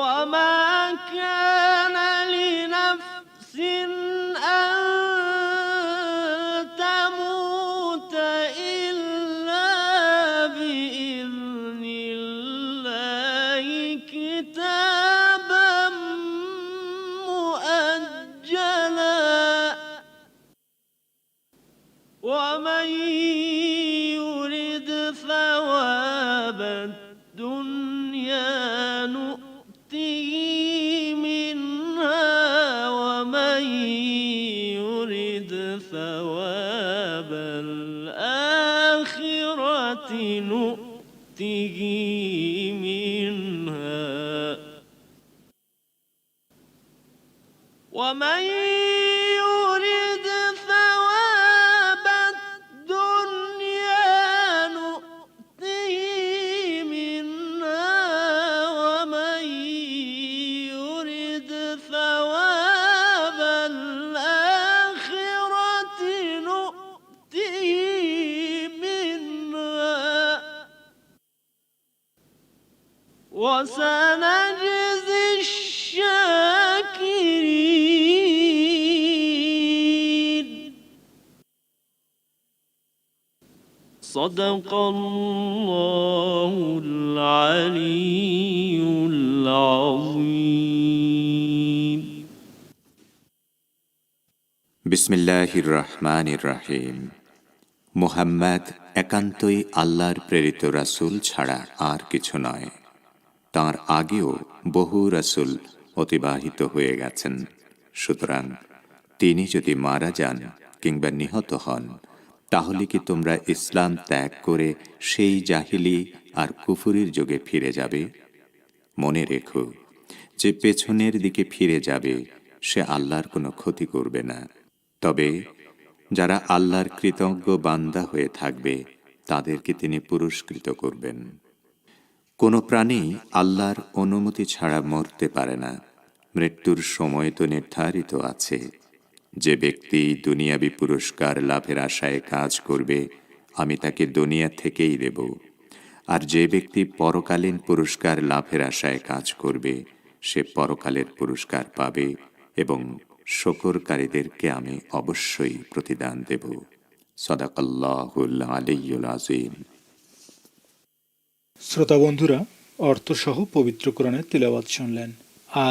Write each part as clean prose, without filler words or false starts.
وما كان لنفس أن تموت إلا بإذن الله كتابا مؤجلا ومن يرد ثواب الدنيا نؤته منها ومن يرد ثواب الآخرة نؤته منها ومن يرد ثواب الدنيا نؤته منها ومن يرد ثواب الآخرة نؤته منها وسنجزي الشاكرين صدق الله العلي العظيم বিসমিল্লাহির রহমানির রহিম। মুহাম্মদ একান্তই আল্লাহর প্রেরিত রাসূল ছাড়া আর কিছু নয়। তাঁর আগেও বহু রাসূল অতিবাহিত হয়ে গেছেন। সুতরাং তিনি যদি মারা যান কিংবা নিহত হন, তাহলে কি তোমরা ইসলাম ত্যাগ করে সেই জাহিলি আর কুফরির যুগে ফিরে যাবে? মনে রেখো, যে পেছনের দিকে ফিরে যাবে সে আল্লাহর কোনো ক্ষতি করবে না। তবে যারা আল্লাহর কৃতজ্ঞ বান্দা হয়ে থাকবে তাদেরকে তিনি পুরস্কৃত করবেন। কোনো প্রাণী আল্লাহর অনুমতি ছাড়া মরতে পারে না। মৃত্যুর সময় তো নির্ধারিত আছে। যে ব্যক্তি দুনিয়াবি পুরস্কার লাভের আশায় কাজ করবে, আমি তাকে দুনিয়া থেকেই দেব। আর যে ব্যক্তি পরকালীন পুরস্কার লাভের আশায় কাজ করবে, সে পরকালের পুরস্কার পাবে এবং শুকরকারীদেরকে আমি অবশ্যই প্রতিদান দেব। সাদাকাল্লাহুল আলিয়্যুল আযীম। শ্রোতা বন্ধুরা, অর্থসহ পবিত্র কোরআনের তিলাওয়াত শুনলেন।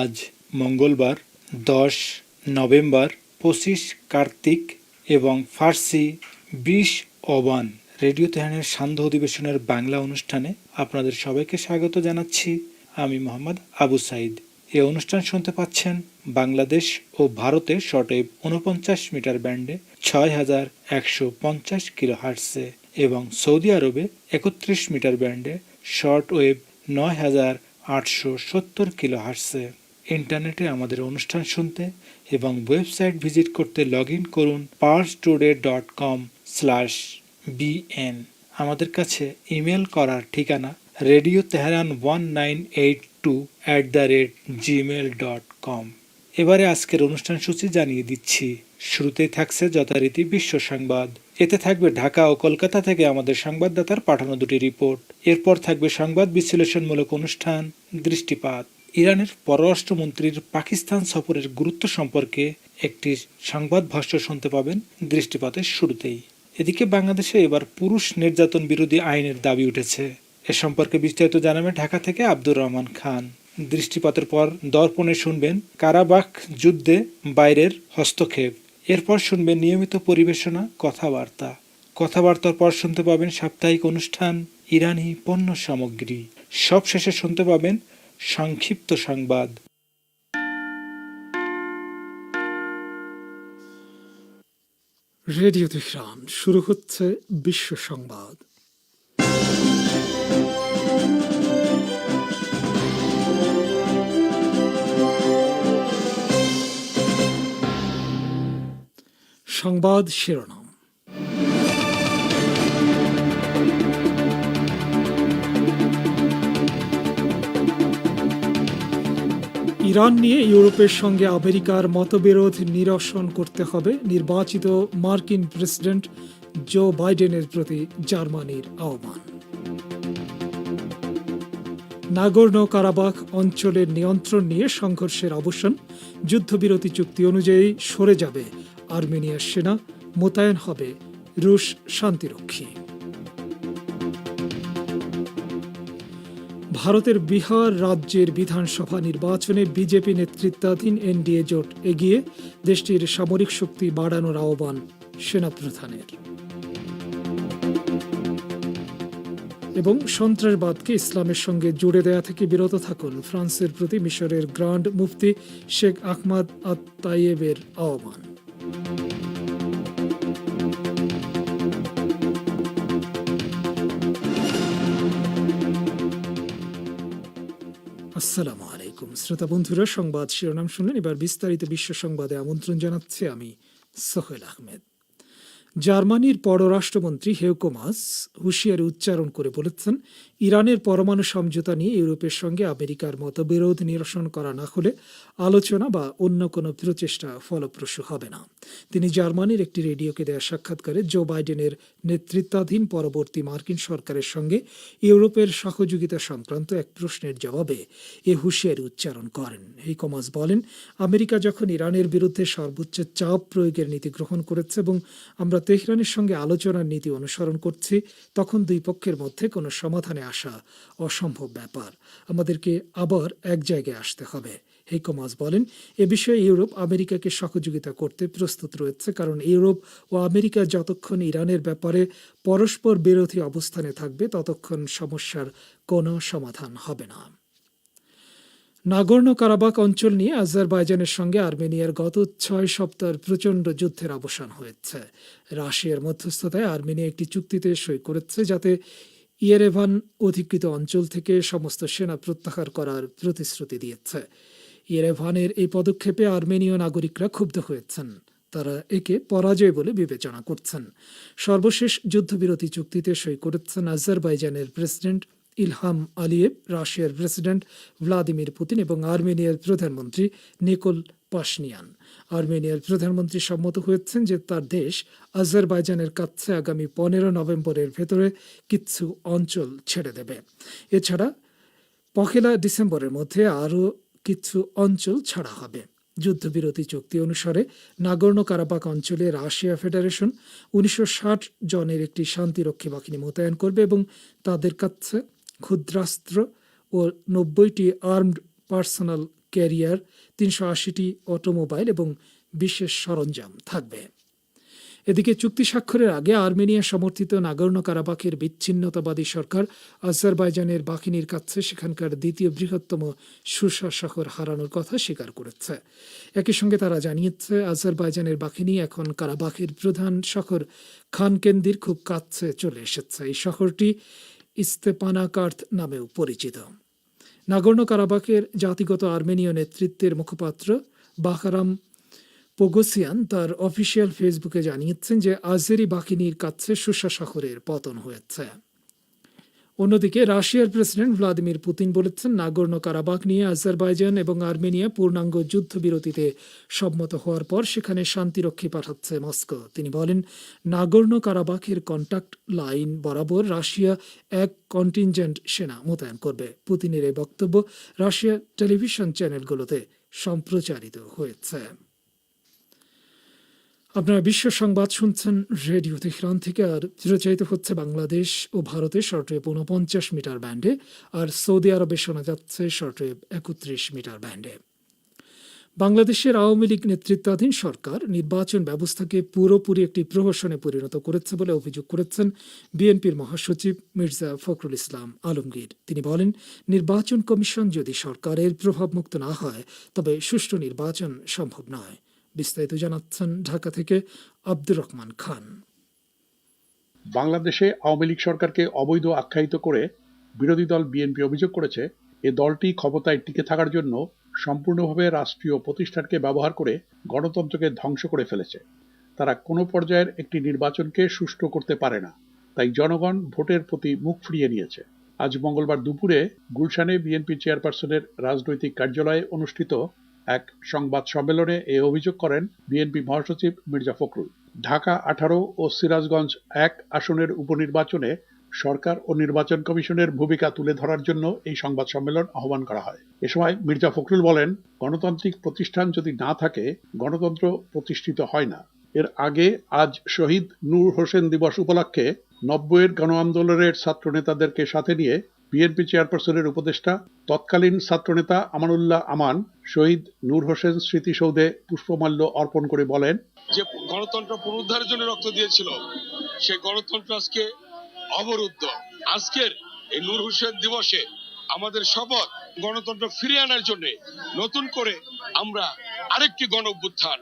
আজ মঙ্গলবার 10 নভেম্বর 25 কার্তিক এবং ফার্সি 20 অবান। রেডিও তেহরানের সান্ধ্য অধিবেশনের বাংলা অনুষ্ঠানে আপনাদের সবাইকে স্বাগত জানাচ্ছি। আমি মোহাম্মদ আবু সাইদ। এই অনুষ্ঠান শুনতে পাচ্ছেন বাংলাদেশ ও ভারতে শর্টওয়েভ 49 মিটার ব্যান্ডে 6150 কিলোহার্টসে এবং সৌদি আরবে 31 মিটার ব্যান্ডে শর্টওয়েভ 9870 কিলোহার্টসে। ইন্টারনেটে আমাদের অনুষ্ঠান শুনতে এবং ওয়েবসাইট ভিজিট করতে লগ ইন করুন parstoday.com/bn। আমাদের কাছে ইমেল করার ঠিকানা radioteheran1982@gmail.com। এবারে আজকের অনুষ্ঠান সূচি জানিয়ে দিচ্ছি। শুরুতেই থাকছে যথারীতি বিশ্ব সংবাদ। এতে থাকবে ঢাকা ও কলকাতা থেকে আমাদের সংবাদদাতার পাঠানো দুটি রিপোর্ট। এরপর থাকবে সংবাদ বিশ্লেষণমূলক অনুষ্ঠান দৃষ্টিপাত। ইরানের পররাষ্ট্রমন্ত্রীর পাকিস্তান সফরের গুরুত্ব সম্পর্কে একটি সংবাদ ভাষ্য শুনতে পাবেন দৃষ্টিপাতের শুরুতেই। এদিকে বাংলাদেশে এবার পুরুষ নির্যাতন বিরোধী আইনের দাবি উঠেছে। এ সম্পর্কে বিস্তারিত জানাবেন ঢাকা থেকে আব্দুর রহমান খান। দৃষ্টিপাতের পর দর্পণে শুনবেন কারাবাখ যুদ্ধে বাইরের হস্তক্ষেপ। এরপর শুনবেন নিয়মিত পরিবেশনা কথাবার্তা। কথাবার্তার পর শুনতে পাবেন সাপ্তাহিক অনুষ্ঠান ইরানি পণ্য সামগ্রী। সব শেষে শুনতে পাবেন সংক্ষিপ্ত সংবাদ। রেডিও তেহরান, শুরু হচ্ছে বিশ্ব সংবাদ। সংবাদ শিরোনাম। ইরান নিয়ে ইউরোপের সঙ্গে আমেরিকার মতবিরোধ নিরসন করতে হবে, নির্বাচিত মার্কিন প্রেসিডেন্ট জো বাইডেনের প্রতি জার্মানির আহ্বান। নাগোর্নো কারাবাখ অঞ্চলের নিয়ন্ত্রণ নিয়ে সংঘর্ষের অবসান, যুদ্ধবিরতি চুক্তি অনুযায়ী সরে যাবে আর্মেনিয়ার সেনা, মোতায়েন হবে রুশ শান্তিরক্ষী। ভারতের বিহার রাজ্যের বিধানসভা নির্বাচনে বিজেপি নেতৃত্বাধীন এনডিএ জোট এগিয়ে, দেশটির সামরিক শক্তি বাড়ানোর আহ্বান সেনাপ্রধানের। এবং সন্ত্রাসবাদকে ইসলামের সঙ্গে জুড়ে দেয়া থেকে বিরত থাকুন, ফ্রান্সের প্রতি মিশরের গ্র্যান্ড মুফতি শেখ আহমদ আত-তাইয়েবের আহ্বান। আসসালামু আলাইকুম শ্রোতা বন্ধুরা, সংবাদ শিরোনাম শুনলেন। এবার বিস্তারিত বিশ্ব সংবাদে আমন্ত্রণ জানাচ্ছি আমি সোহেল আহমেদ। জার্মানির পররাষ্ট্রমন্ত্রী হেইকো মাস হুঁশিয়ারি উচ্চারণ করে বলেছেন, ইরানের পরমাণু সমঝোতা নিয়ে ইউরোপের সঙ্গে আমেরিকার মতবিরোধ নিরসন করা না হলে আলোচনা বা অন্য কোনো প্রচেষ্টা ফলপ্রসূ হবে না। তিনি জার্মানির একটি রেডিওকে দেওয়া সাক্ষাৎকারে জো বাইডেনের নেতৃত্বাধীন পরবর্তী মার্কিন সরকারের সঙ্গে ইউরোপের সহযোগিতা সংক্রান্ত এক প্রশ্নের জবাবে এ হুঁশিয়ারি উচ্চারণ করেন। হেইকো মাস বলেন, আমেরিকা যখন ইরানের বিরুদ্ধে সর্বোচ্চ চাপ প্রয়োগের নীতি গ্রহণ করেছে এবং আমরা তেহরানের সঙ্গে আলোচনার নীতি অনুসরণ করছি, তখন দুই পক্ষের মধ্যে কোনো সমাধানে আসা অসম্ভব ব্যাপার। আমাদেরকে আবার এক জায়গায় আসতে হবে। হেইকো মাস বলেন, এ বিষয়ে ইউরোপ আমেরিকাকে সহযোগিতা করতে প্রস্তুত রয়েছে, কারণ ইউরোপ ও আমেরিকা যতক্ষণ ইরানের ব্যাপারে পরস্পর বিরোধী অবস্থানে থাকবে ততক্ষণ সমস্যার কোনো সমাধান হবে না। নাগোর্নো কারাবাখ অঞ্চল নিয়ে আজারবাইজানের সঙ্গে আর্মেনিয়ার গত 6 সপ্তাহের প্রচণ্ড যুদ্ধের অবসান হয়েছে। রাশিয়ার মধ্যস্থতায় আর্মেনিয়া একটি চুক্তিতে সই করেছে, যাতে ইয়েরেভান অধিকৃত অঞ্চল থেকে সমস্ত সেনা প্রত্যাহার করার প্রতিশ্রুতি দিয়েছে। ইয়েরেভানের এই পদক্ষেপে আর্মেনীয় নাগরিকরা ক্ষুব্ধ হয়েছেন। তারা একে পরাজয় বলে বিবেচনা করছেন। সর্বশেষ যুদ্ধবিরতি চুক্তিতে সই করেছেন আজারবাইজানের প্রেসিডেন্ট ইলহাম আলিয়েভ, রাশিয়ার প্রেসিডেন্ট ভ্লাদিমির পুতিন এবং আর্মেনিয়ার প্রধানমন্ত্রী নিকোল পাশনিয়ান। আর্মেনিয়ার প্রধানমন্ত্রী সম্মত হয়েছেন যে তার দেশ আজারবাইজানের কাছে আগামী 15 নভেম্বরের ভেতরে কিছু অঞ্চল ছেড়ে দেবে। এছাড়া 1 ডিসেম্বরের মধ্যে আরও কিছু অঞ্চল ছাড়া হবে। যুদ্ধবিরতি চুক্তি অনুসারে নাগোর্নো কারাবাখ অঞ্চলে রাশিয়া ফেডারেশন 1960 জনের একটি শান্তিরক্ষী বাহিনী মোতায়েন করবে এবং তাদের কাছে ক্ষুদ্রাস্ত্র ও 90টি আর্মড পার্সোনাল ক্যারিয়ার, 380টি অটোমোবাইল এবং বিশেষ সরঞ্জাম থাকবে। এদিকে চুক্তি স্বাক্ষরের আগে আর্মেনিয়া সমর্থিত নাগোর্নো কারাবাখের বিচ্ছিন্নতাবাদী সরকার আজারবাইজানের বাহিনীর কাছে সেখানকার দ্বিতীয় বৃহত্তম সুসা শহর হারানোর কথা স্বীকার করেছে। একই সঙ্গে তারা জানিয়েছে, আজারবাইজানের বাহিনী এখন কারাবাখের প্রধান শহর খানকেন্দির খুব কাছে চলে এসেছে। এই শহরটি ইস্তেপানাকার্থ নামেও পরিচিত। নাগোর্নো কারাবাখের জাতিগত আর্মেনীয় নেতৃত্বের মুখপাত্র বাকারাম পোগোসিয়ান তার অফিসিয়াল ফেসবুকে জানিয়েছেন যে আজেরি বাহিনীর কাছে সুসা শহরের পতন হয়েছে। অন্যদিকে রাশিয়ার প্রেসিডেন্ট ভ্লাদিমির পুতিন বলেছেন, নাগোর্নো কারাবাখ নিয়ে আজারবাইজান এবং আর্মেনিয়া পূর্ণাঙ্গ যুদ্ধবিরতিতে সম্মত হওয়ার পর সেখানে শান্তিরক্ষী পাঠাচ্ছে মস্কো। তিনি বলেন, নাগোর্নো কারাবাখের কন্টাক্ট লাইন বরাবর রাশিয়া এক কন্টিনজেন্ট সেনা মোতায়েন করবে। পুতিনের এই বক্তব্য রাশিয়ার টেলিভিশন চ্যানেলগুলোতে সম্প্রচারিত হয়েছে। আপনারা বিশ্ব সংবাদ শুনছেন রেডিও তেহরান থেকে, আর প্রচারিত হচ্ছে বাংলাদেশ ও ভারতে শর্টওয়েভ 49 মিটার ব্যান্ডে, আর সৌদি আরবে শোনা যাচ্ছে শর্টওয়েভ 31 মিটার ব্যান্ডে। বাংলাদেশের আওয়ামী লীগ নেতৃত্বাধীন সরকার নির্বাচন ব্যবস্থাকে পুরোপুরি একটি প্রহসনে পরিণত করেছে বলে অভিযোগ করেছেন বিএনপির মহাসচিব মির্জা ফখরুল ইসলাম আলমগীর। তিনি বলেন, নির্বাচন কমিশন যদি সরকারের প্রভাবমুক্ত না হয় তবে সুষ্ঠু নির্বাচন সম্ভব নয়। বিস্তারিত জানাচ্ছেন ঢাকা থেকে আব্দুর রহমান খান। বাংলাদেশে আওয়ামী লীগ সরকারকে অবৈধ আখ্যায়িত করে বিরোধী দল বিএনপি অভিযোগ করেছে, এ দলটি ক্ষমতায় টিকে থাকার জন্য সম্পূর্ণভাবে রাষ্ট্রীয় প্রতিষ্ঠানকে ব্যবহার করে গণতন্ত্রকে ধ্বংস করে ফেলেছে। তারা কোনো পর্যায়ের একটি নির্বাচনকে সুষ্ঠু করতে পারে না, তাই জনগণ ভোটের প্রতি মুখ ফিরিয়ে নিয়েছে। আজ মঙ্গলবার দুপুরে গুলশানে বিএনপি চেয়ারপারসনের রাজনৈতিক কার্যালয়ে অনুষ্ঠিত এক সংবাদ সম্মেলনে এ অভিযোগ করেন বিএনপি মহাসচিব মির্জা ফখরুল। ঢাকা 18 ও সিরাজগঞ্জ 1 আসনের উপনির্বাচনে সরকার ও নির্বাচন কমিশনের ভূমিকা তুলে ধরার জন্য এই সংবাদ সম্মেলন আহ্বান করা হয়। এ সময় মির্জা ফখরুল বলেন, গণতান্ত্রিক প্রতিষ্ঠান যদি না থাকে গণতন্ত্র প্রতিষ্ঠিত হয় না। এর আগে আজ শহীদ নূর হোসেন দিবস উপলক্ষে 90-এর গণ আন্দোলনের ছাত্র নেতাদেরকে সাথে নিয়ে বিএনপি চেয়ারপারসনের উপদেষ্টা তৎকালীন ছাত্রনেতা আমানুল্লাহ আমান শহীদ নূর হোসেন স্মৃতিসৌধে পুষ্পমাল্য অর্পণ করে বলেন, যে গণতন্ত্র পুনরুদ্ধারের জন্য রক্ত দিয়েছিল সেই গণতন্ত্র আজকে অবরুদ্ধ। আজকের এই নূর হোসেন দিবসে আমাদের শপথ গণতন্ত্র ফিরিয়ে আনার জন্য নতুন করে আমরা আরেকটি গণ অভ্যুত্থান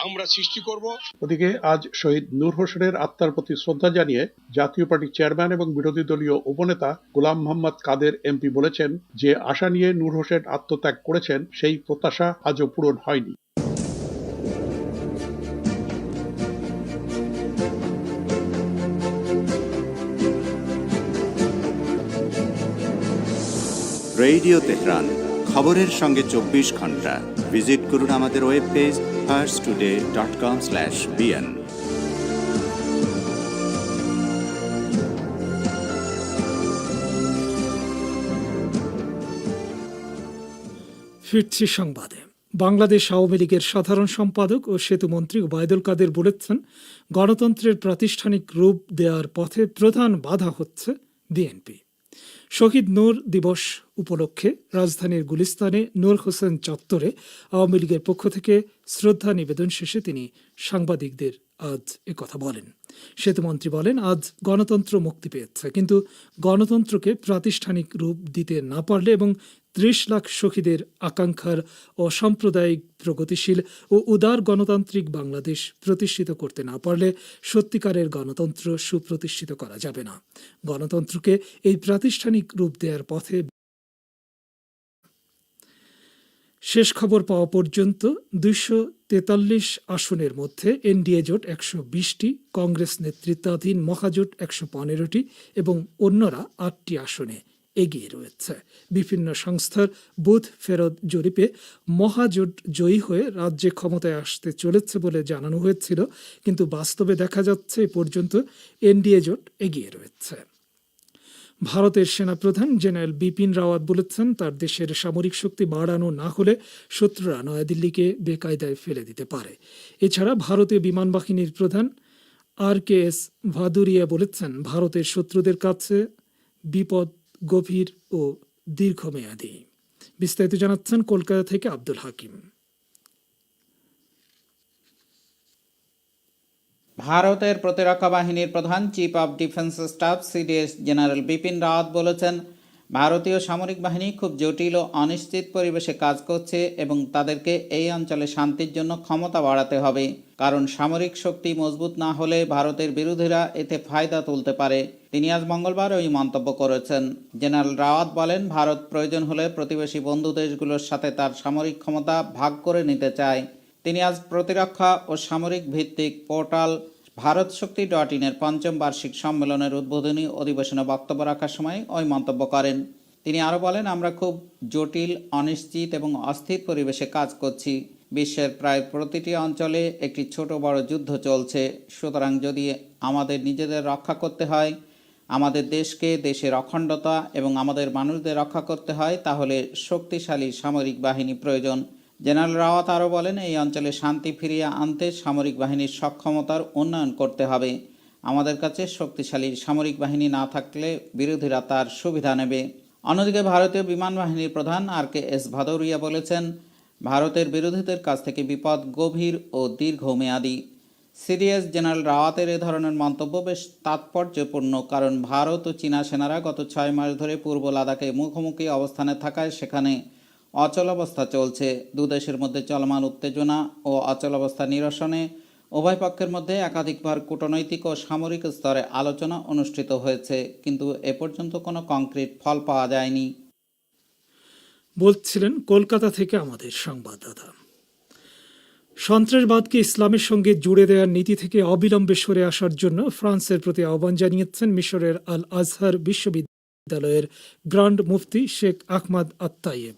আমরা সৃষ্টি করব। ওদিকে আজ শহীদ নূর হোসেনের আত্মার প্রতি শ্রদ্ধা জানিয়ে জাতীয় পার্টির চেয়ারম্যান এবং বিরোধী দলীয় উপনেতা গোলাম মোহাম্মদ কাদের এমপি বলেছেন, যে আশা নিয়ে নূর হোসেন আত্মত্যাগ করেছেন সেই প্রত্যাশা আজও পূরণ হয়নি। রেডিও তেহরান, খবরের সঙ্গে 24 ঘন্টা। ভিজিট করুন আমাদের ওয়েব পেজ farstoday.com/bn। ফিরছি সংবাদে। বাংলাদেশ আওয়ামী লীগের সাধারণ সম্পাদক ও সেতুমন্ত্রী ওবায়দুল কাদের বলেছেন, গণতন্ত্রের প্রাতিষ্ঠানিক রূপ দেওয়ার পথে প্রধান বাধা হচ্ছে বিএনপি। শহীদ নূর দিবস উপলক্ষে রাজধানীর গুলিস্তানে নূর হোসেন চত্বরে আওয়ামী লীগের পক্ষ থেকে শ্রদ্ধা নিবেদন শেষে তিনি সাংবাদিকদের আজ একথা বলেন। সেতুমন্ত্রী বলেন, আজ গণতন্ত্র মুক্তি পেয়েছে, কিন্তু গণতন্ত্রকে প্রাতিষ্ঠানিক রূপ দিতে না পারলে এবং 30 লাখ শহীদের আকাঙ্ক্ষার অসাম্প্রদায়িক প্রগতিশীল ও উদার গণতান্ত্রিক বাংলাদেশ প্রতিষ্ঠিত করতে না পারলে সত্যিকারের গণতন্ত্র সুপ্রতিষ্ঠিত করা যাবে না। গণতন্ত্রকে এই প্রাতিষ্ঠানিক রূপ দেওয়ার পথে শেষ খবর পাওয়া পর্যন্ত 243 আসনের মধ্যে এনডিএ জোট 120টি, কংগ্রেস নেতৃত্বাধীন মহাজোট 115টি এবং অন্যরা 8টি আসনে এগিয়ে রয়েছে। বিভিন্ন সংস্থার বুথ ফেরত জরিপে মহাজোট জয়ী হয়ে রাজ্যে ক্ষমতায় আসতে চলেছে বলে জানানো হয়েছিল, কিন্তু বাস্তবে দেখা যাচ্ছে এ পর্যন্ত এনডিএ জোট এগিয়ে রয়েছে। ভারতের সেনাপ্রধান জেনারেল বিপিন রাওয়াত বলেছেন, তার দেশের সামরিক শক্তি বাড়ানো না হলে শত্রুরা নয়াদিল্লিকে বেকায়দায় ফেলে দিতে পারে। এছাড়া ভারতীয় বিমান বাহিনীর প্রধান RKS ভাদুরিয়া বলেছেন, ভারতের শত্রুদের কাছে বিপদ গভীর ও দীর্ঘমেয়াদী। বিস্তারিত জানাচ্ছেন কলকাতা থেকে আব্দুল হাকিম। ভারতের প্রতিরক্ষা বাহিনীর প্রধান chief of defence staff CDS general Bipin Rawat বলেছেন, ভারতীয় সামরিক বাহিনী খুব জটিল ও অনিশ্চিত পরিবেশে কাজ করছে এবং তাদেরকে এই অঞ্চলে শান্তির জন্য ক্ষমতা বাড়াতে হবে, কারণ সামরিক শক্তি মজবুত না হলে ভারতের বিরোধীরা এতে ফায়দা তুলতে পারে। তিনি আজ মঙ্গলবার ওই মন্তব্য করেছেন। জেনারেল রাওয়াত বলেন, ভারত প্রয়োজন হলে প্রতিবেশী বন্ধু দেশগুলোর সাথে তার সামরিক ক্ষমতা ভাগ করে নিতে চায়। তিনি আজ প্রতিরক্ষা ও সামরিক ভিত্তিক পোর্টাল ভারতশক্তি.in এর 5ম বার্ষিক সম্মেলনের উদ্বোধনী অধিবেশনে বক্তব্য রাখার সময় ওই মন্তব্য করেন। তিনি আরও বলেন, আমরা খুব জটিল, অনিশ্চিত এবং অস্থির পরিবেশে কাজ করছি। বিশ্বের প্রায় প্রতিটি অঞ্চলে একটি ছোট বড় যুদ্ধ চলছে। সুতরাং যদি আমাদের নিজেদের রক্ষা করতে হয়, আমাদের দেশকে, দেশের অখণ্ডতা এবং আমাদের মানুষদের রক্ষা করতে হয়, তাহলে শক্তিশালী সামরিক বাহিনী প্রয়োজন। জেনারেল রাওয়াত আরও বলেন, এই অঞ্চলে শান্তি ফিরিয়ে আনতে সামরিক বাহিনীর সক্ষমতার উন্নয়ন করতে হবে। আমাদের কাছে শক্তিশালী সামরিক বাহিনী না থাকলে বিরোধীরা তার সুবিধা নেবে। অন্যদিকে ভারতীয় বিমান বাহিনীর প্রধান RKS ভাদৌরিয়া বলেছেন, ভারতের বিরোধীদের কাছ থেকে বিপদ গভীর ও দীর্ঘমেয়াদী। সিডিএস জেনারেল রাওয়াতের এ ধরনের মন্তব্য বেশ তাৎপর্যপূর্ণ, কারণ ভারত ও চীনা সেনারা গত 6 মাস ধরে পূর্ব লাদাখে মুখোমুখি অবস্থানে থাকায় সেখানে অচলাবস্থা চলছে। দুদেশের মধ্যে চলমান উত্তেজনা ও অচলাবস্থা নিরসনে উভয় পক্ষের মধ্যে একাধিকবার কূটনৈতিক ও সামরিক স্তরে আলোচনা অনুষ্ঠিত হয়েছে, কিন্তু এ পর্যন্ত কোনো কংক্রিট ফল পাওয়া যায়নি। বলছিলেন কলকাতা থেকে আমাদের সংবাদদাতা। সন্ত্রাসবাদকে ইসলামের সঙ্গে জুড়ে দেওয়ার নীতি থেকে অবিলম্বে সরে আসার জন্য ফ্রান্সের প্রতি আহ্বান জানিয়েছেন মিশরের আল আজহার বিশ্ববিদ্যালয়ের গ্র্যান্ড মুফতি শেখ আহমদ আত্তাইয়েব।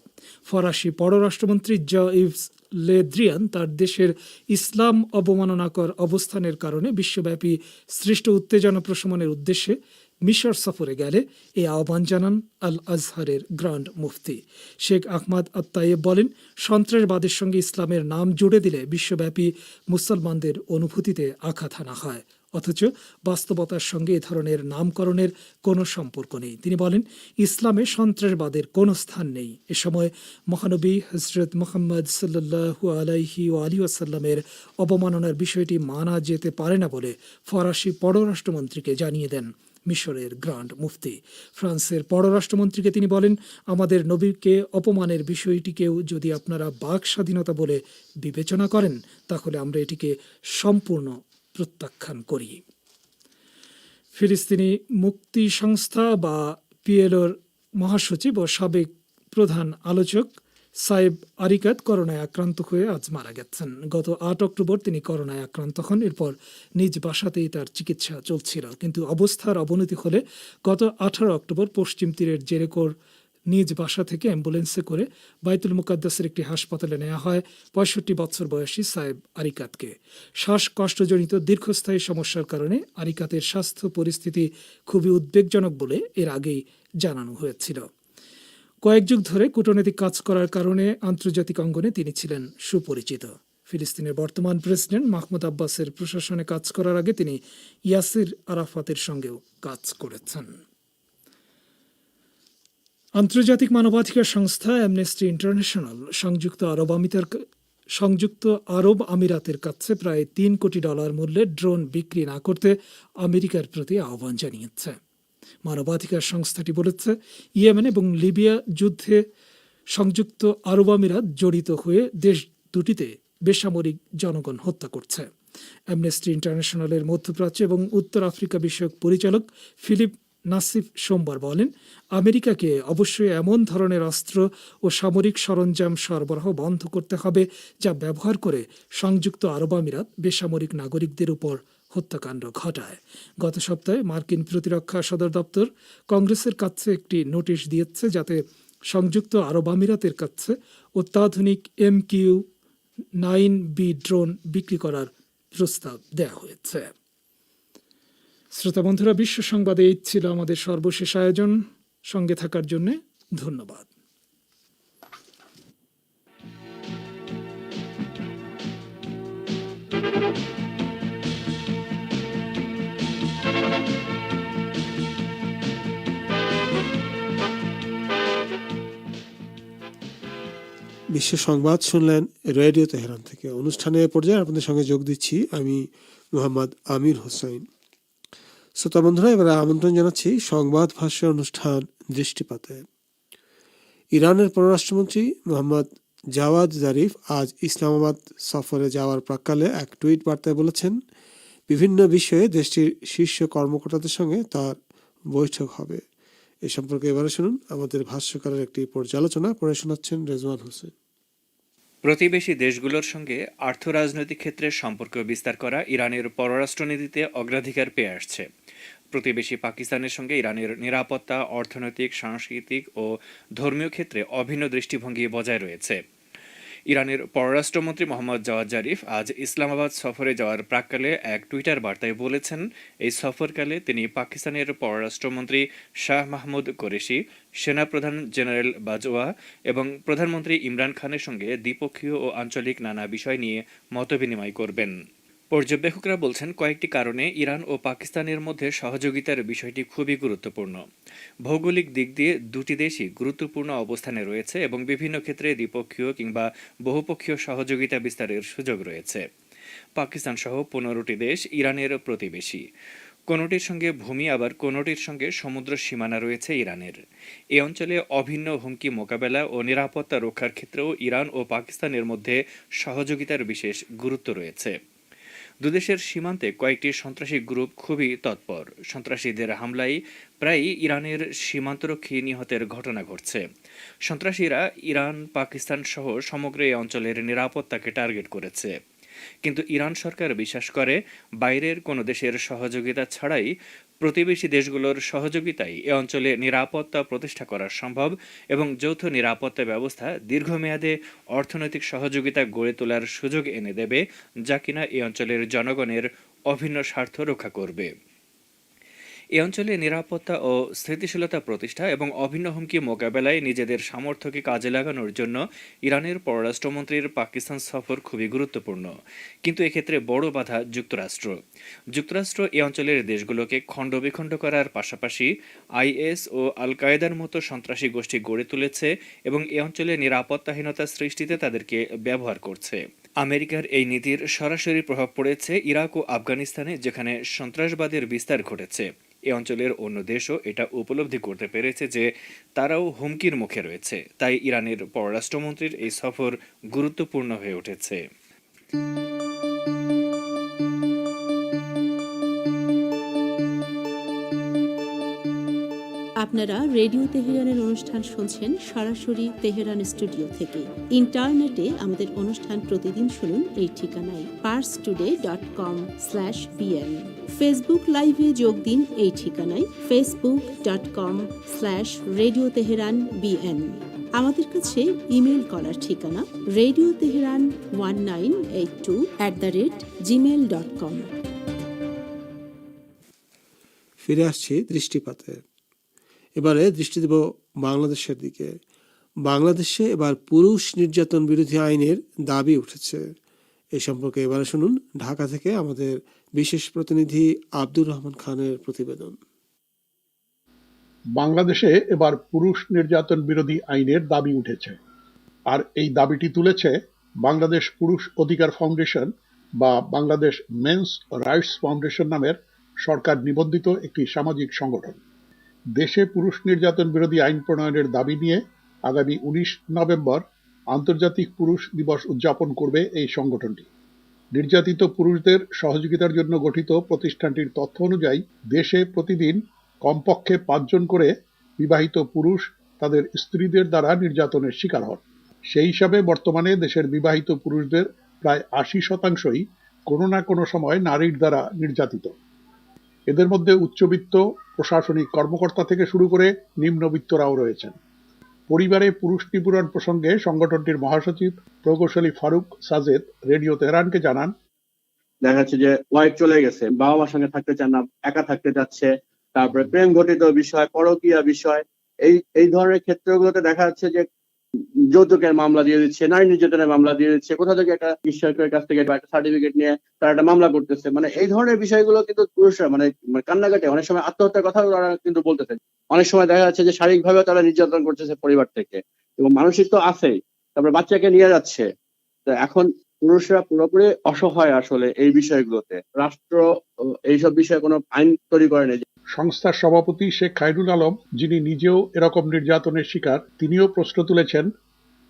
ফরাসি পররাষ্ট্রমন্ত্রী জা-ইভস লে দ্রিয়ান তার দেশের ইসলাম অবমাননাকর অবস্থানের কারণে বিশ্বব্যাপী সৃষ্ট উত্তেজনা প্রশমনের উদ্দেশ্যে মিশর সফরে গেলে এই আহ্বান জানান আল আজহারের গ্র্যান্ড মুফতি শেখ আহমদ আত্তায়েব বলেন, সন্ত্রাসবাদের সঙ্গে ইসলামের নাম জুড়ে দিলে বিশ্বব্যাপী মুসলমানদের অনুভূতিতে আঘাত হানা হয়, অথচ বাস্তবতার সঙ্গে এ ধরনের নামকরণের কোনো সম্পর্ক নেই। তিনি বলেন, ইসলামে সন্ত্রাসবাদের কোনো স্থান নেই। এ সময় মহানবী হজরত মুহাম্মদ সাল্লাল্লাহু আলাইহি ওয়াসাল্লামের অবমাননার বিষয়টি মানা যেতে পারে না বলে ফরাসি পররাষ্ট্রমন্ত্রীকে জানিয়ে দেন মিশরের গ্র্যান্ড মুফতি। ফ্রান্সের পররাষ্ট্রমন্ত্রীকে তিনি বলেন, আমাদের নবীকে অপমানের বিষয়টিকেও যদি আপনারা বাক স্বাধীনতা বলে বিবেচনা করেন, তাহলে আমরা এটিকে সম্পূর্ণ প্রত্যাখ্যান করি। ফিলিস্তিনি মুক্তি সংস্থা বা পিএলওর মহাসচিব ও সাবেক প্রধান আলোচক সাইব আরিকাত করোনায় আক্রান্ত হয়ে আজ মারা গেছেন। গত ৮ অক্টোবর তিনি করোনায় আক্রান্ত হন। এরপর নিজ বাসাতেই তার চিকিৎসা চলছিল, কিন্তু অবস্থার অবনতি হলে গত ১৮ অক্টোবর পশ্চিম তীরের জেরেকোর নিজ বাসা থেকে অ্যাম্বুলেন্সে করে বাইতুল মুকাদ্দাসের একটি হাসপাতালে নেওয়া হয় ৬৫ বছর বয়সী সাইব আরিকাতকে। শ্বাসকষ্টজনিত দীর্ঘস্থায়ী সমস্যার কারণে আরিকাতের স্বাস্থ্য পরিস্থিতি খুবই উদ্বেগজনক বলে এর আগেই জানানো হয়েছিল। কয়েক যুগ ধরে কূটনৈতিক কাজ করার কারণে আন্তর্জাতিক অঙ্গনে তিনি ছিলেন সুপরিচিত। ফিলিস্তিনের বর্তমান প্রেসিডেন্ট মাহমুদ আব্বাসের প্রশাসনে কাজ করার আগে তিনি ইয়াসির আরাফাতের সঙ্গেও কাজ করেছেন। আন্তর্জাতিক মানবাধিকার সংস্থা অ্যামনেস্টি ইন্টারন্যাশনাল সংযুক্ত আরব আমিরাতের কাছে প্রায় $3 কোটি মূল্যের ড্রোন বিক্রি না করতে আমেরিকার প্রতি আহ্বান জানিয়েছে। মানবাধিকার সংস্থাটি বলেছে, ইয়েমেন এবং লিবিয়া যুদ্ধে সংযুক্ত আরব আমিরাত জড়িত হয়ে দেশ দুটিতে বেসামরিক জনগণ হত্যা করছে। অ্যামনেস্টি ইন্টারন্যাশনালের মধ্যপ্রাচ্য এবং উত্তর আফ্রিকা বিষয়ক পরিচালক ফিলিপ নাসিফ সোমবার বলেন, আমেরিকাকে অবশ্যই এমন ধরনের অস্ত্র ও সামরিক সরঞ্জাম সরবরাহ বন্ধ করতে হবে যা ব্যবহার করে সংযুক্ত আরব আমিরাত বেসামরিক নাগরিকদের উপর হত্যাকাণ্ড ঘটায়। গত সপ্তাহে মার্কিন প্রতিরক্ষা সদর দপ্তর কংগ্রেসের কাছে একটি নোটিশ দিয়েছে, যাতে সংযুক্ত আরব আমিরাতের কাছে অত্যাধুনিক MQ-9B ড্রোন বিক্রি করার প্রস্তাব দেওয়া হয়েছে। শ্রোতা বন্ধুরা, বিশ্ব সংবাদে এই ছিল আমাদের সর্বশেষ আয়োজন। সঙ্গে থাকার জন্য ধন্যবাদ। বিশ্ব সংবাদ শুনলেন রেডিও তেহরান থেকে। অনুষ্ঠানের পর্যায়ে আপনাদের সঙ্গে যোগ দিচ্ছি আমি মোহাম্মদ আমির হোসেন। শ্রোতা বন্ধুরা, এবারে আমন্ত্রণ জানাচ্ছি সংবাদ ভাষ্য অনুষ্ঠান দৃষ্টিপাতে। ইরানের পররাষ্ট্রমন্ত্রী মোহাম্মদ জাওয়াদ জারিফ আজ ইসলামাবাদ সফরে যাওয়ার প্রাক্কালে এক টুইট বার্তায় বলেছেন, বিভিন্ন বিষয়ে দেশটির শীর্ষ কর্মকর্তাদের সঙ্গে তার বৈঠক হবে। এ সম্পর্কে এবারে শুনুন আমাদের ভাষ্যকারের একটি পর্যালোচনা। পড়ে শোনাচ্ছেন রেজওয়ান হোসেন। প্রতিবেশী দেশগুলোর সঙ্গে আর্থ-রাজনৈতিক ক্ষেত্রে সম্পর্ক বিস্তার করা ইরানের পররাষ্ট্রনীতিতে অগ্রাধিকার পেয়ে আসছে। প্রতিবেশী পাকিস্তানের সঙ্গে ইরানের নিরাপত্তা, অর্থনৈতিক, সাংস্কৃতিক ও ধর্মীয় ক্ষেত্রে অভিন্ন দৃষ্টিভঙ্গি বজায় রয়েছে। ইরানের পররাষ্ট্রমন্ত্রী মোহাম্মদ জাওয়াদ জারিফ আজ ইসলামাবাদ সফরে যাওয়ার প্রাক্কালে এক টুইটার বার্তায় বলেছেন, এই সফরকালে তিনি পাকিস্তানের পররাষ্ট্রমন্ত্রী শাহ মাহমুদ কোরেশি, সেনাপ্রধান জেনারেল বাজওয়া এবং প্রধানমন্ত্রী ইমরান খানের সঙ্গে দ্বিপক্ষীয় ও আঞ্চলিক নানা বিষয় নিয়ে মতবিনিময় করবেন। পর্যবেক্ষকরা বলছেন, কয়েকটি কারণে ইরান ও পাকিস্তানের মধ্যে সহযোগিতার বিষয়টি খুবই গুরুত্বপূর্ণ। ভৌগোলিক দিক দিয়ে দুটি দেশই গুরুত্বপূর্ণ অবস্থানে রয়েছে এবং বিভিন্ন ক্ষেত্রে দ্বিপক্ষীয় কিংবা বহুপক্ষীয় সহযোগিতা বিস্তারের সুযোগ রয়েছে। পাকিস্তান সহ 15টি দেশ ইরানের প্রতিবেশী। কোনোটির সঙ্গে ভূমি, আবার কোনোটির সঙ্গে সমুদ্র সীমানা রয়েছে ইরানের। এ অঞ্চলে অভিন্ন হুমকি মোকাবেলা ও নিরাপত্তা রক্ষার ক্ষেত্রেও ইরান ও পাকিস্তানের মধ্যে সহযোগিতার বিশেষ গুরুত্ব রয়েছে। দুদেশের সীমান্তে কয়েকটি সন্ত্রাসী গ্রুপ খুবই তৎপর। সন্ত্রাসীদের হামলায় প্রায়ই ইরানের সীমান্তরক্ষী নিহতের ঘটনা ঘটছে। সন্ত্রাসীরা ইরান, পাকিস্তান সহ সমগ্র এই অঞ্চলের নিরাপত্তাকে টার্গেট করেছে। কিন্তু ইরান সরকার বিশ্বাস করে, বাইরের কোনো দেশের সহযোগিতা ছাড়াই প্রতিবেশী দেশগুলোর সহযোগিতায় এ অঞ্চলে নিরাপত্তা প্রতিষ্ঠা করা সম্ভব এবং যৌথ নিরাপত্তা ব্যবস্থা দীর্ঘমেয়াদে অর্থনৈতিক সহযোগিতা গড়ে তোলার সুযোগ এনে দেবে, যা কিনা এ অঞ্চলের জনগণের অভিন্ন স্বার্থ রক্ষা করবে। এ অঞ্চলে নিরাপত্তা ও স্থিতিশীলতা প্রতিষ্ঠা এবং অভিন্ন হুমকি মোকাবেলায় নিজেদের সামর্থ্যকে কাজে লাগানোর জন্য ইরানের পররাষ্ট্রমন্ত্রীর পাকিস্তান সফর খুবই গুরুত্বপূর্ণ। কিন্তু এক্ষেত্রে বড় বাধা যুক্তরাষ্ট্র। যুক্তরাষ্ট্র এ অঞ্চলের দেশগুলোকে খণ্ডবিখণ্ড করার পাশাপাশি আইএস ও আল কায়েদার মতো সন্ত্রাসী গোষ্ঠী গড়ে তুলেছে এবং এ অঞ্চলে নিরাপত্তাহীনতা সৃষ্টিতে তাদেরকে ব্যবহার করছে। আমেরিকার এই নীতির সরাসরি প্রভাব পড়েছে ইরাক ও আফগানিস্তানে, যেখানে সন্ত্রাসবাদের বিস্তার ঘটেছে। এ অঞ্চলের অন্য দেশও এটা উপলব্ধি করতে পেরেছে যে তারাও হুমকির মুখে রয়েছে, তাই ইরানের পররাষ্ট্রমন্ত্রীর এই সফর গুরুত্বপূর্ণ হয়ে উঠেছে। আপনারা রেডিও তেহরানের অনুষ্ঠান শুনছেন সরাসরি তেহরান স্টুডিও থেকে। ইন্টারনেটে আমাদের অনুষ্ঠান প্রতিদিন শুনুন এই ঠিকানায় parstoday.com/bn। ফেসবুক লাইভে যোগ দিন এই ঠিকানায় facebook.com/রেডিও তেহরান bn। আমাদের কাছে ইমেল করার ঠিকানা radioteheran1982@gmail.com। ফিরে আসছি দৃষ্টিপাতে। এবারে দৃষ্টি দেব বাংলাদেশের দিকে। বাংলাদেশে এবার পুরুষ নির্যাতন বিরোধী আইনের দাবি উঠেছে। এই সম্পর্কে এবারে শুনুন ঢাকা থেকে আমাদের বিশেষ প্রতিনিধি আব্দুর রহমান খানের প্রতিবেদন। বাংলাদেশে এবার পুরুষ নির্যাতন বিরোধী আইনের দাবি উঠেছে, আর এই দাবিটি তুলেছে বাংলাদেশ পুরুষ অধিকার ফাউন্ডেশন বা বাংলাদেশ মেন্স রাইটস ফাউন্ডেশন নামের সরকার নিবন্ধিত একটি সামাজিক সংগঠন। দেশে পুরুষ নির্যাতন বিরোধী আইন প্রণয়নের দাবি নিয়ে আগামী 19 নভেম্বর আন্তর্জাতিক পুরুষ দিবস উদযাপন করবে এই সংগঠনটি। নির্যাতিত পুরুষদের সহযোগিতার জন্য গঠিত প্রতিষ্ঠানটির তথ্য অনুযায়ী দেশে প্রতিদিন কমপক্ষে 5 জন করে বিবাহিত পুরুষ তাদের স্ত্রীদের দ্বারা নির্যাতনের শিকার হন। সেই হিসাবে বর্তমানে দেশের বিবাহিত পুরুষদের প্রায় 80% কোনো না কোনো সময় নারীর দ্বারা নির্যাতিত। এদের মধ্যে উচ্চবিত্ত প্রশাসনিক কর্মকর্তা থেকে শুরু করে নিম্নবিত্তরাও রয়েছেন। পরিবারে পুরুষ নিপীড়ন প্রসঙ্গে সংগঠনটির মহাসচিব প্রকৌশলী ফারুক সাজেদ রেডিও তেহরানকে জানান, দেখা যাচ্ছে যে ওয়াইফ চলে গেছে, বাবা মার সঙ্গে থাকতে চান না, একা থাকতে যাচ্ছে, তারপরে প্রেম ঘটিত বিষয়, পরকীয়া বিষয়, এই ধরনের ক্ষেত্রগুলোতে দেখা যাচ্ছে যে যৌতুকের মামলা দিয়ে দিচ্ছে, নারী নির্যাতনের মামলা দিয়ে দিচ্ছে, কোথা থেকে একটা ঈশ্বরের কাছ থেকে একটা সার্টিফিকেট নিয়ে তারা একটা মামলা করতেছে। মানে এই ধরনের বিষয়গুলো কিন্তু পুরুষরা মানে কান্নাকাটে, অনেক সময় আত্মহত্যার কথা তারা কিন্তু বলতেছে। অনেক সময় দেখা যাচ্ছে যে শারীরিকভাবে তারা নির্যাতন করতেছে পরিবার থেকে, এবং মানসিক তো আছেই, তারপরে বাচ্চাকে নিয়ে যাচ্ছে। তো এখন পুরুষরা পুরোপুরি অসহায় আসলে এই বিষয়গুলোতে। রাষ্ট্র এইসব বিষয়ে কোনো আইন তৈরি করে নেই। সংস্থার সভাপতি শেখ খায়রুল আলম, যিনি নিজেও এরকম নির্যাতনের শিকার, তিনিও প্রশ্ন তুলেছেন,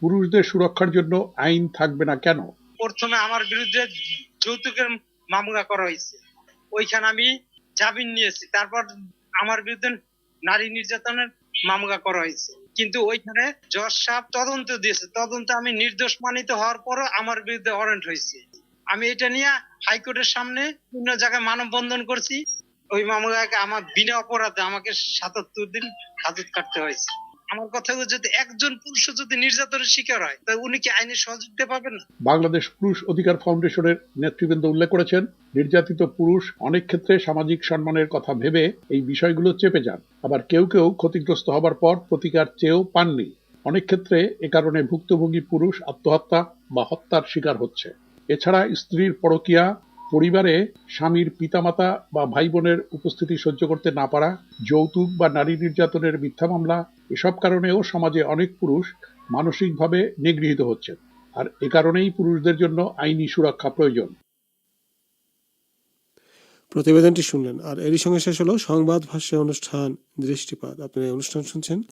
পুরুষদের সুরক্ষার জন্য আইন থাকবে না কেন? প্রথমে আমার বিরুদ্ধে যৌতুকের মামলা করা হয়েছে, ওইখানে আমি জামিন নিয়েছি। তারপর আমার বিরুদ্ধে নারী নির্যাতনের মামলা করা হয়েছে, কিন্তু ওইখানে জজ সাহেব তদন্ত দিয়েছে। তদন্তে আমি নির্দোষ মানিত হওয়ার পরও আমার বিরুদ্ধে ওয়ারেন্ট হয়েছে। আমি এটা নিয়ে হাইকোর্টের সামনে বিভিন্ন জায়গায় মানববন্ধন করছি। ওই মামলাকে আমার বিনা অপরাধে আমাকে 77 দিন হাজত কাটতে হয়েছে। আমার কথা হলো, যদি একজন পুরুষ যদি নির্যাতনের শিকার হয়, তাহলে উনি কি আইনের সহযোগিতা পাবেন না? বাংলাদেশ পুরুষ অধিকার ফাউন্ডেশনের নেতৃবৃন্দ উল্লেখ করেছেন, নির্যাতিত পুরুষ অনেক ক্ষেত্রে সামাজিক সম্মানের কথা ভেবে এই বিষয়গুলো চেপে যান। আবার কেউ কেউ ক্ষতিগ্রস্ত হবার পর প্রতিকার চেয়েও পাননি। অনেক ক্ষেত্রে এ কারণে ভুক্তভোগী পুরুষ আত্মহত্যা বা হত্যার শিকার হচ্ছে। এছাড়া স্ত্রীর পরকীয়া, পরিবারে স্বামীর পিতামাতা বা ভাই বোনের উপস্থিতি সহ্য করতে না পারা, যৌতুক বা নারী নির্যাতনের মিথ্যা মামলা, এসব কারণেও সমাজে অনেক পুরুষ মানসিকভাবে নিগৃহীত হচ্ছেন। আর এ কারণেই পুরুষদের জন্য আইনি সুরক্ষা প্রয়োজন। প্রতিবেদনটি শুনলেন, আর এরই সঙ্গে শেষ হলো সংবাদ ভাষ্য অনুষ্ঠান দৃষ্টিপাত। আপনারা এই অনুষ্ঠান শুনছেন